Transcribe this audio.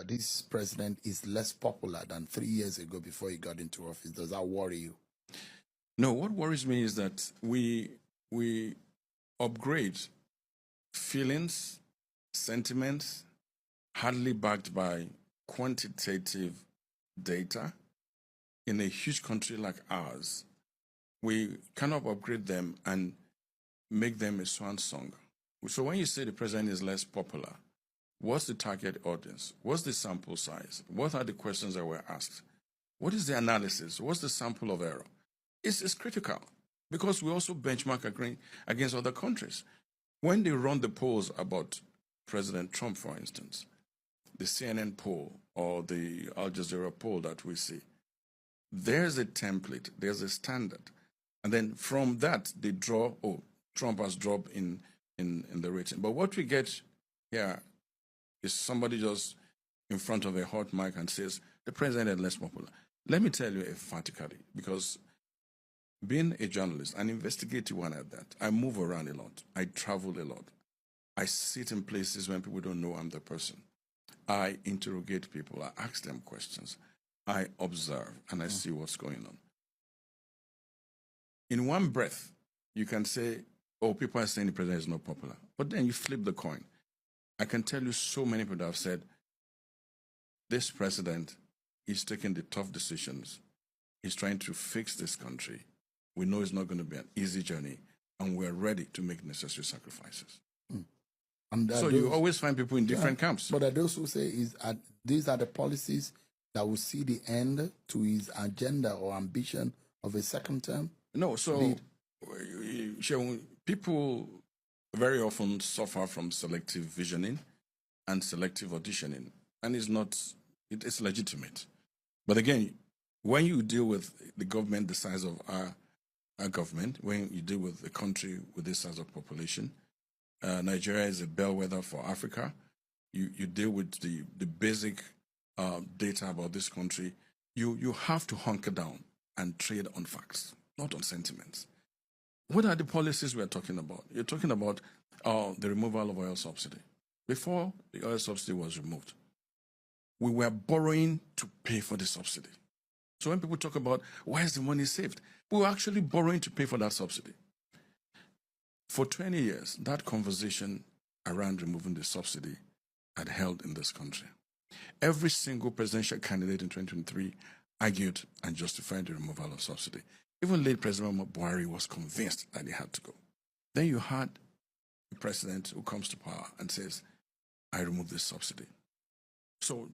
this president is less popular than 3 years ago before he got into office. Does that worry you? No, what worries me is that we upgrade feelings, sentiments, hardly backed by quantitative data in a huge country like ours. We cannot upgrade them and make them a swan song. So when you say the president is less popular, what's the target audience? What's the sample size? What are the questions that were asked? What is the analysis? What's the sample of error? It's critical because we also benchmark against other countries. When they run the polls about President Trump, for instance, the CNN poll or the Al Jazeera poll that we see, there's a template, there's a standard. And then from that, they draw, oh, Trump has dropped in the rating. But what we get here is somebody just in front of a hot mic and says, the president is less popular. Let me tell you emphatically, because being a journalist, an investigative one at that, I move around a lot. I travel a lot. I sit in places when people don't know I'm the person. I interrogate people. I ask them questions. I observe and I see what's going on. In one breath, you can say, oh, people are saying the president is not popular. But then you flip the coin. I can tell you so many people that have said, this president is taking the tough decisions. He's trying to fix this country. We know it's not going to be an easy journey, and we're ready to make necessary sacrifices. So you always find people in different camps. But are those who say these are the policies that will see the end to his agenda or ambition of a second term? No, so people very often suffer from selective visioning and selective auditioning, and it's legitimate. But again, when you deal with the government the size of our government, when you deal with a country with this size of population, Nigeria is a bellwether for Africa. You deal with the basic data about this country. You have to hunker down and trade on facts, not on sentiments. What are the policies we're talking about? You're talking about the removal of oil subsidy. Before the oil subsidy was removed, we were borrowing to pay for the subsidy. So when people talk about why is the money saved, we were actually borrowing to pay for that subsidy. For 20 years, that conversation around removing the subsidy had held in this country. Every single presidential candidate in 2023 argued and justified the removal of subsidy. Even late President Buhari was convinced that he had to go. Then you had a president who comes to power and says, I remove this subsidy. So